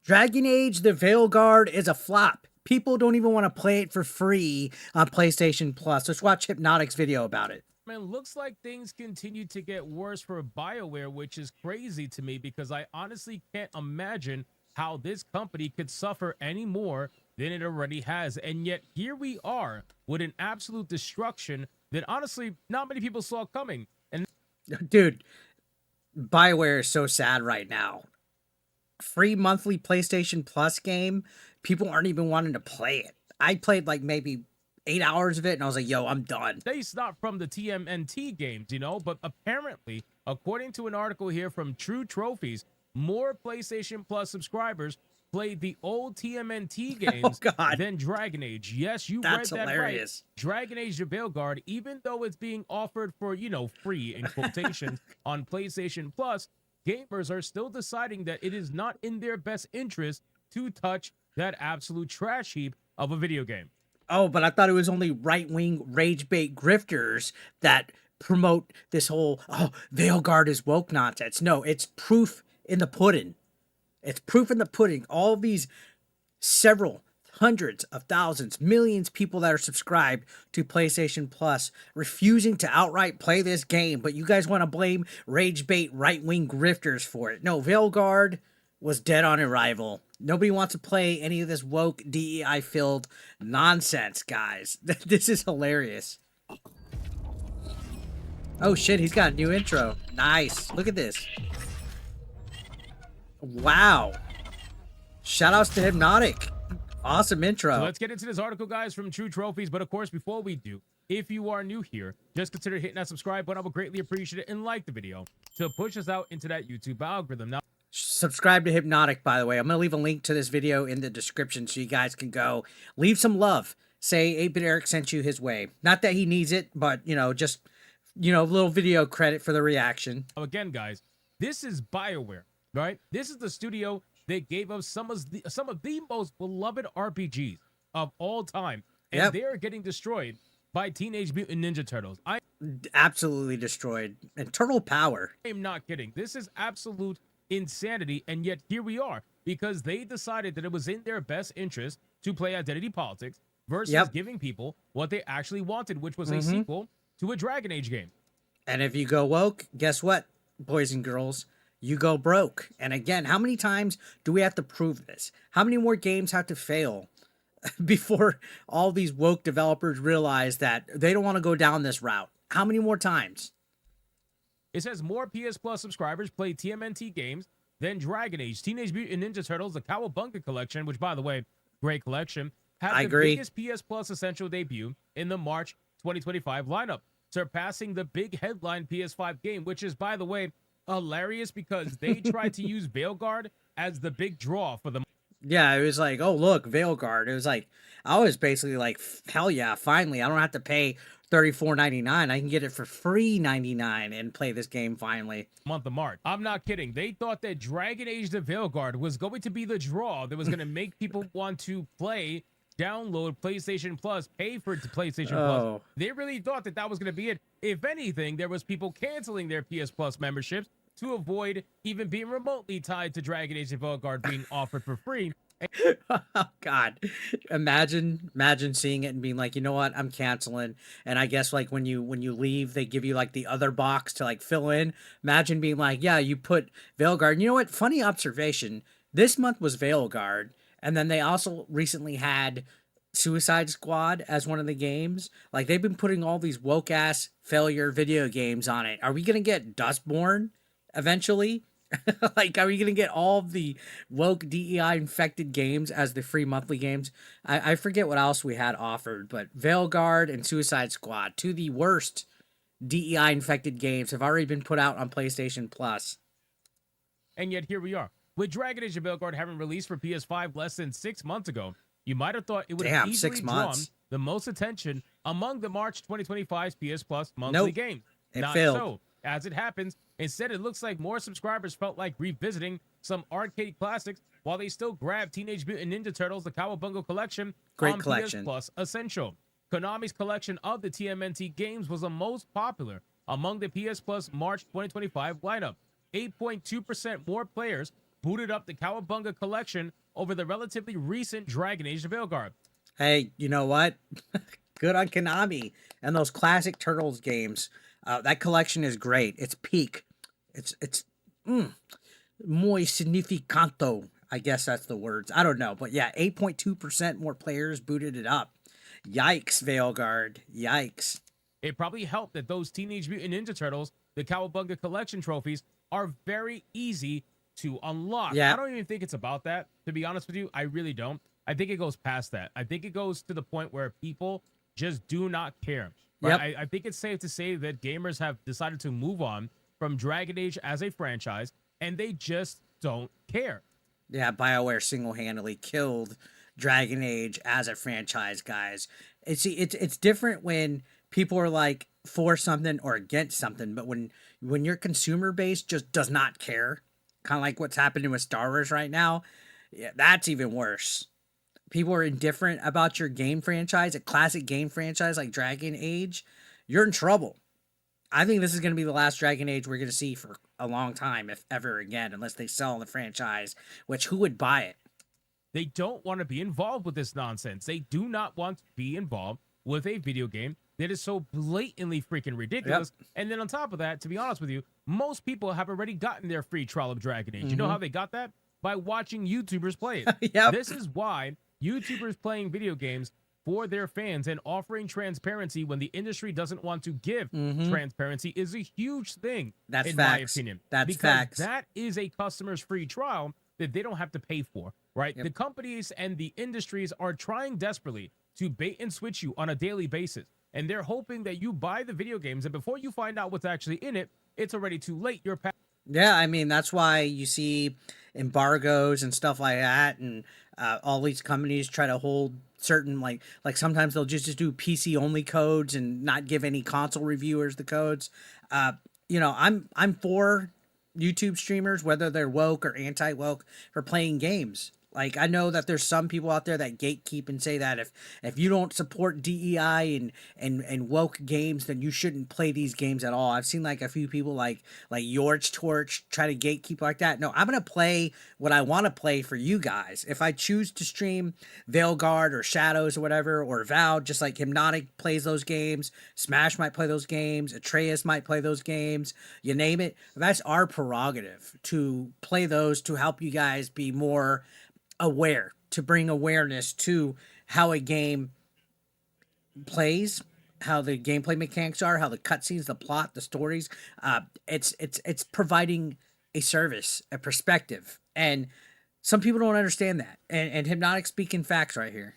Dragon Age The Veilguard is a flop. People don't even want to play it for free on PlayStation Plus. Let's watch Hypnotic's video about it. Man, looks like things continue to get worse for BioWare, which is crazy to me because I honestly can't imagine how this company could suffer any more than it already has. And yet here we are with an absolute destruction that honestly not many people saw coming. And Dude, BioWare is so sad right now. Free monthly PlayStation Plus game, people aren't even wanting to play it. I played like maybe 8 hours of it and I was like, yo, I'm done. it's not from the TMNT games, but apparently, according to an article here from True Trophies, more PlayStation Plus subscribers played the old TMNT games than Dragon Age. Yes, you That's read that hilarious. right. Dragon Age The Veilguard, even though it's being offered for, free in quotations on PlayStation Plus, gamers are still deciding that it is not in their best interest to touch that absolute trash heap of a video game. Oh, but I thought it was only right-wing rage bait grifters that promote this whole, oh, Veilguard is woke nonsense. No, it's proof in the pudding. It's proof in the pudding. All these several hundreds of thousands, millions of people that are subscribed to PlayStation Plus refusing to outright play this game, but you guys want to blame rage bait right-wing grifters for it. No, Veilguard was dead on arrival. Nobody wants to play any of this woke DEI-filled nonsense, guys. This is hilarious. Oh shit, he's got a new intro. Nice. Look at this. Wow. Shoutouts to Hypnotic. Awesome intro. So let's get into this article, guys, from True Trophies. But of course, before we do, if you are new here, just consider hitting that subscribe button. I would greatly appreciate it, and like the video to push us out into that YouTube algorithm. Now, subscribe to Hypnotic, by the way. I'm going to leave a link to this video in the description so you guys can go leave some love. Say 8-Bit Eric sent you his way. Not that he needs it, but, just, a little video credit for the reaction. Again, guys, this is BioWare, right? This is the studio that gave us some of the most beloved RPGs of all time. And they are getting destroyed by Teenage Mutant Ninja Turtles. Absolutely destroyed. And Turtle Power. I'm not kidding. This is absolute insanity, and yet here we are because they decided that it was in their best interest to play identity politics versus giving people what they actually wanted, which was a sequel to a Dragon Age game. And if you go woke, guess what, boys and girls? You go broke. And again, how many times do we have to prove this? How many more games have to fail before all these woke developers realize that they don't want to go down this route? How many more times? It says more PS Plus subscribers play TMNT games than Dragon Age. Teenage Mutant Ninja Turtles, the Cowabunga collection, which, by the way, great collection, had the biggest PS Plus Essential debut in the March 2025 lineup, surpassing the big headline PS5 game, which is, by the way, hilarious because they tried to use Veilguard as the big draw for the. Yeah, it was like, oh, look, Veilguard. It was like, I was basically like, hell yeah, finally, I don't have to pay $34.99. I can get it for free $99 and play this game finally. Month of March. I'm not kidding. They thought that Dragon Age The Veilguard was going to be the draw that was going to make people want to play, download PlayStation Plus, pay for PlayStation Plus. They really thought that that was going to be it. If anything, there was people canceling their PS Plus memberships to avoid even being remotely tied to Dragon Age The Veilguard being offered for free. Oh God, imagine seeing it and being like, you know what, I'm canceling. And I guess like when you leave, they give you like the other box to like fill in. Imagine being like, yeah, you put Veilguard. You know what? Funny observation. This month was Veilguard, and then they also recently had Suicide Squad as one of the games. Like they've been putting all these woke ass failure video games on it. Are we gonna get Dustborn eventually? Like, are we gonna get all of the woke DEI infected games as the free monthly games? I forget what else we had offered, but Veilguard and Suicide Squad, two of the worst DEI infected games, have already been put out on PlayStation Plus. And yet here we are with Dragon Age: The Veilguard having released for PS5 less than 6 months ago. You might have thought it would have easily drawn the most attention among the March 2025's PS Plus monthly games. Not failed. So, as it happens, instead it looks like more subscribers felt like revisiting some arcade classics while they still grabbed Teenage Mutant Ninja Turtles, the Cowabunga collection, on PS Plus Essential. Konami's collection of the TMNT games was the most popular among the PS Plus March 2025 lineup. 8.2% more players booted up the Cowabunga collection over the relatively recent Dragon Age The Veilguard. Hey, you know what? Good on Konami and those classic Turtles games. That collection is great. It's peak. It's muy significante. I guess that's the words. I don't know, but yeah, 8.2% more players booted it up. Yikes, Veilguard. Yikes. It probably helped that those Teenage Mutant Ninja Turtles, the Cowabunga collection trophies, are very easy to unlock. Yeah. I don't even think it's about that, to be honest with you. I really don't. I think it goes past that. I think it goes to the point where people just do not care. Right? Yep. I think it's safe to say that gamers have decided to move on from Dragon Age as a franchise, and they just don't care. Yeah, BioWare single-handedly killed Dragon Age as a franchise, guys. It's different when people are like for something or against something, but when your consumer base just does not care, kind of like what's happening with Star Wars right now, yeah, that's even worse. People are indifferent about your game franchise, a classic game franchise like Dragon Age, you're in trouble. I think this is going to be the last Dragon Age we're going to see for a long time, if ever again, unless they sell the franchise, which who would buy it? They don't want to be involved with this nonsense. They do not want to be involved with a video game that is so blatantly freaking ridiculous. Yep. And then on top of that, to be honest with you, most people have already gotten their free trial of Dragon Age. You know how they got that? By watching YouTubers play it. Yep. This is why YouTubers playing video games for their fans and offering transparency when the industry doesn't want to give transparency is a huge thing. That's in facts. my opinion. That's because facts. That is a customer's free trial that they don't have to pay for, right? Yep. The companies and the industries are trying desperately to bait and switch you on a daily basis. And they're hoping that you buy the video games, and before you find out what's actually in it, it's already too late. You're past. Yeah, I mean, that's why you see embargoes and stuff like that, and all these companies try to hold certain, like sometimes they'll just do PC only codes and not give any console reviewers the codes. You know, I'm for YouTube streamers, whether they're woke or anti woke, for playing games. Like, I know that there's some people out there that gatekeep and say that if you don't support DEI and woke games, then you shouldn't play these games at all. I've seen like a few people like Yorch Torch try to gatekeep like that. No, I'm gonna play what I want to play for you guys. If I choose to stream Veilguard or Shadows or whatever, or Val, just like Hypnotic plays those games, Smash might play those games, Atreus might play those games, you name it. That's our prerogative to play those to help you guys be more aware, to bring awareness to how a game plays, how the gameplay mechanics are, how the cutscenes, the plot, the stories. It's providing a service, a perspective, and some people don't understand that. And Hypnotic speaking facts right here.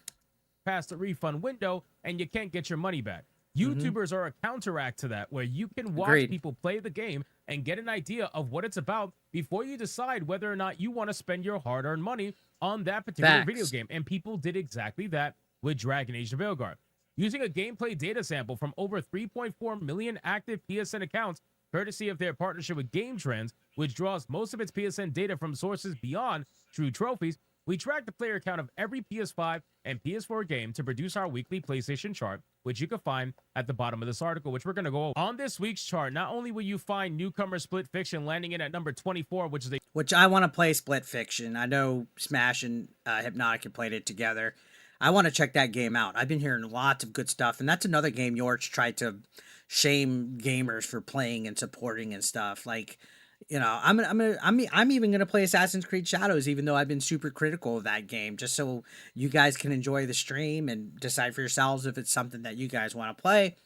Past the refund window, and you can't get your money back. YouTubers are a counteract to that, where you can watch people play the game and get an idea of what it's about before you decide whether or not you want to spend your hard-earned money on that particular video game. And people did exactly that with Dragon Age The Veilguard. Using a gameplay data sample from over 3.4 million active PSN accounts, courtesy of their partnership with Game Trends, which draws most of its PSN data from sources beyond True Trophies, we tracked the player count of every PS5 and PS4 game to produce our weekly PlayStation chart, which you can find at the bottom of this article, which we're going to go over. On this week's chart, not only will you find newcomer Split Fiction landing in at number 24, which I want to play Split Fiction. I know Smash and Hypnotic have played it together. I want to check that game out. I've been hearing lots of good stuff, and that's another game Yorch tried to shame gamers for playing and supporting and stuff. Like, you know, I'm even gonna play Assassin's Creed Shadows, even though I've been super critical of that game, just so you guys can enjoy the stream and decide for yourselves if it's something that you guys want to play.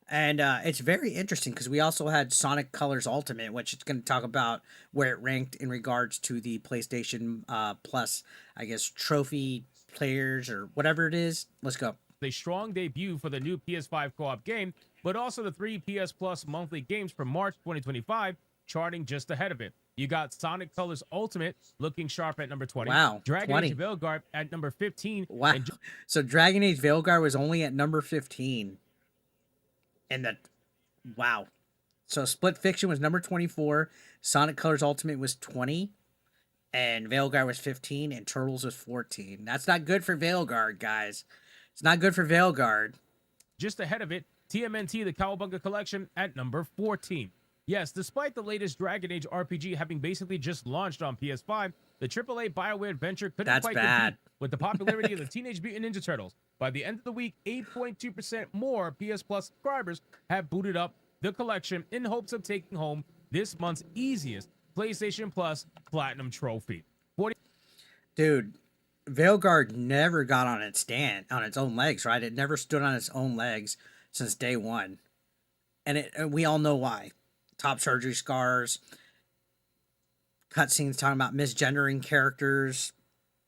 And it's very interesting because we also had Sonic Colors Ultimate, which is going to talk about where it ranked in regards to the PlayStation Plus, I guess, trophy players or whatever it is. Let's go. A strong debut for the new PS5 co-op game, but also the 3 PS Plus monthly games from March 2025, charting just ahead of it. You got Sonic Colors Ultimate looking sharp at number 20. Wow, Dragon 20. Age Veilguard at number 15. Wow. So Dragon Age Veilguard was only at number 15. And that, wow. So Split Fiction was number 24. Sonic Colors Ultimate was 20. And Veilguard was 15. And Turtles was 14. That's not good for Veilguard, guys. It's not good for Veilguard. Just ahead of it, TMNT, the Cowabunga Collection, at number 14. Yes, despite the latest Dragon Age RPG having basically just launched on PS5, the AAA BioWare adventure couldn't That's quite compete bad. with the popularity of the Teenage Mutant Ninja Turtles. By the end of the week, 8.2% more PS Plus subscribers have booted up the collection in hopes of taking home this month's easiest PlayStation Plus Platinum trophy. 40 Dude, Veilguard never got on its own legs, right? It never stood on its own legs since day one. And we all know why. Top surgery scars, cutscenes talking about misgendering characters,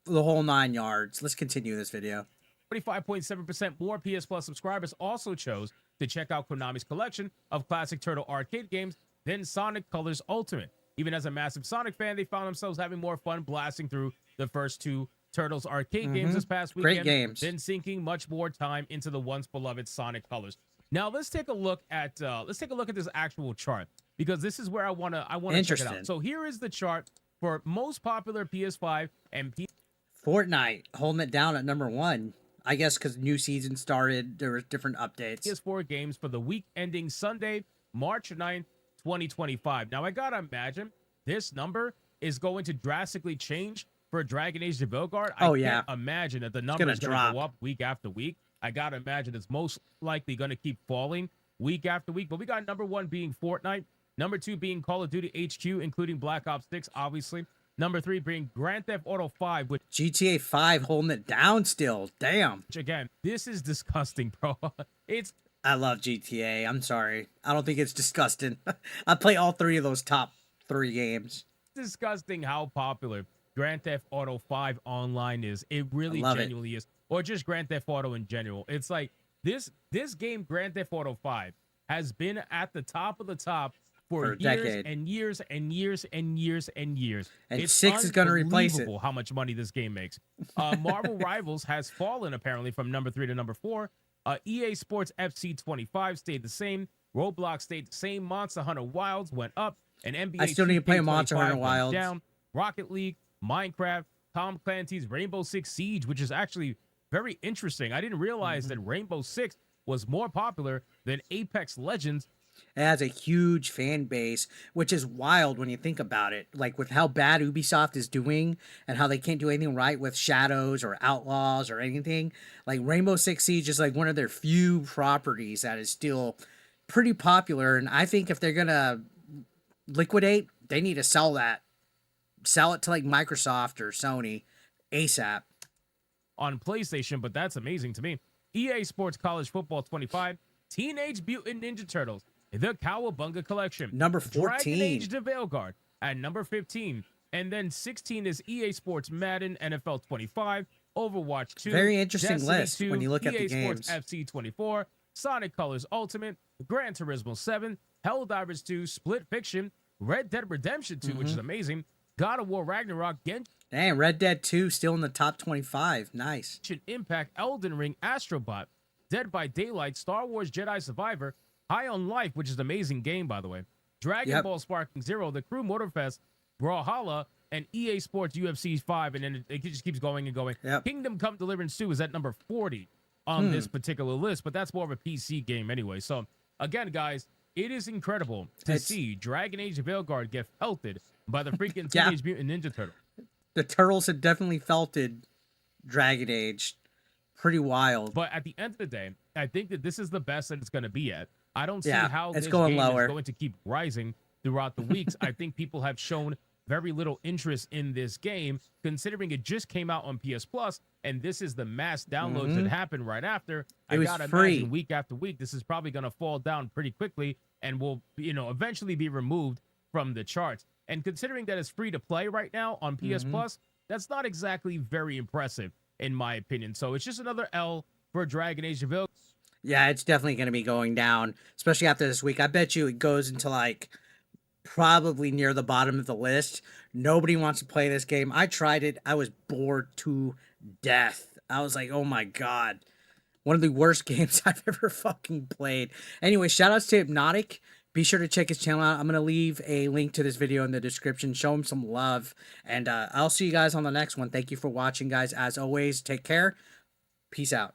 the whole 9 yards. Let's continue this video. 45.7% more PS Plus subscribers also chose to check out Konami's collection of classic Turtle arcade games than Sonic Colors Ultimate. Even as a massive Sonic fan, they found themselves having more fun blasting through the first two Turtles arcade games this past weekend Great games. than sinking much more time into the once beloved Sonic Colors. Now let's take a look at this actual chart, because this is where I want to check it out. So here is the chart for most popular PS5 and Fortnite holding it down at number 1. I guess because new season started, there were different updates. PS4 games for the week ending Sunday, March 9th, 2025. Now, I gotta imagine this number is going to drastically change for Dragon Age The Veilguard. I can't imagine that the number is going to go up week after week. I gotta imagine it's most likely going to keep falling week after week. But we got number 1 being Fortnite, number 2 being Call of Duty HQ, including Black Ops 6, obviously. Number 3 being Grand Theft Auto 5, which GTA 5 holding it down still. Damn. Which again, this is disgusting, bro. I love GTA. I'm sorry. I don't think it's disgusting. I play all 3 of those top 3 games. Disgusting how popular Grand Theft Auto 5 online is. It really genuinely is. Or just Grand Theft Auto in general. It's like this game, Grand Theft Auto 5, has been at the top of the top for years decade. and years and years and years and years. And it's 6 is going to replace it. How much money this game makes. Marvel Rivals has fallen apparently from number 3 to number 4. EA Sports FC 25 stayed the same. Roblox stayed the same. Monster Hunter Wilds went up. And NBA I still need to play Monster Hunter Wilds. Down. Rocket League, Minecraft, Tom Clancy's Rainbow Six Siege, which is actually very interesting. I didn't realize that Rainbow Six was more popular than Apex Legends. It has a huge fan base, which is wild when you think about it. Like with how bad Ubisoft is doing and how they can't do anything right with Shadows or Outlaws or anything. Like Rainbow Six Siege is like one of their few properties that is still pretty popular. And I think if they're going to liquidate, they need to sell that. Sell it to like Microsoft or Sony ASAP. On PlayStation, but that's amazing to me. EA Sports College Football 25, Teenage Mutant Ninja Turtles, the Cowabunga Collection. Number 14. Dragon Age The Veilguard at number 15. And then 16 is EA Sports Madden NFL 25, Overwatch 2. Very interesting Destiny list 2, when you look EA at the Sports games. FC 24, Sonic Colors Ultimate, Gran Turismo 7, Helldivers 2, Split Fiction, Red Dead Redemption 2, which is amazing, God of War Ragnarok, Genshin Damn, Red Dead 2 still in the top 25. Nice. Impact, Elden Ring, Astrobot, Dead by Daylight, Star Wars Jedi Survivor, High on Life, which is an amazing game, by the way, Dragon Ball Sparking Zero, The Crew Motorfest, Brawlhalla, and EA Sports UFC 5, and then it just keeps going and going. Kingdom Come Deliverance 2 is at number 40 on this particular list, but that's more of a PC game anyway. So, again, guys, it is incredible to see Dragon Age Veilguard get pelted by the freaking Teenage Mutant Ninja Turtle. The Turtles have definitely felted Dragon Age. Pretty wild. But at the end of the day, I think that this is the best that it's going to be at. I don't see how it's this going game lower. is going to keep rising throughout the weeks. I think people have shown very little interest in this game, considering it just came out on PS Plus, and this is the mass downloads that happened right after. I gotta imagine week after week, this is probably going to fall down pretty quickly and will, eventually be removed from the charts. And considering that it's free to play right now on PS Plus, that's not exactly very impressive, in my opinion. So it's just another L for Dragon Age The Veilguard. Yeah, it's definitely going to be going down, especially after this week. I bet you it goes into like probably near the bottom of the list. Nobody wants to play this game. I tried it. I was bored to death. I was like, oh my God. One of the worst games I've ever fucking played. Anyway, shout outs to Hypnotic. Be sure to check his channel out. I'm going to leave a link to this video in the description. Show him some love. And I'll see you guys on the next one. Thank you for watching, guys. As always, take care. Peace out.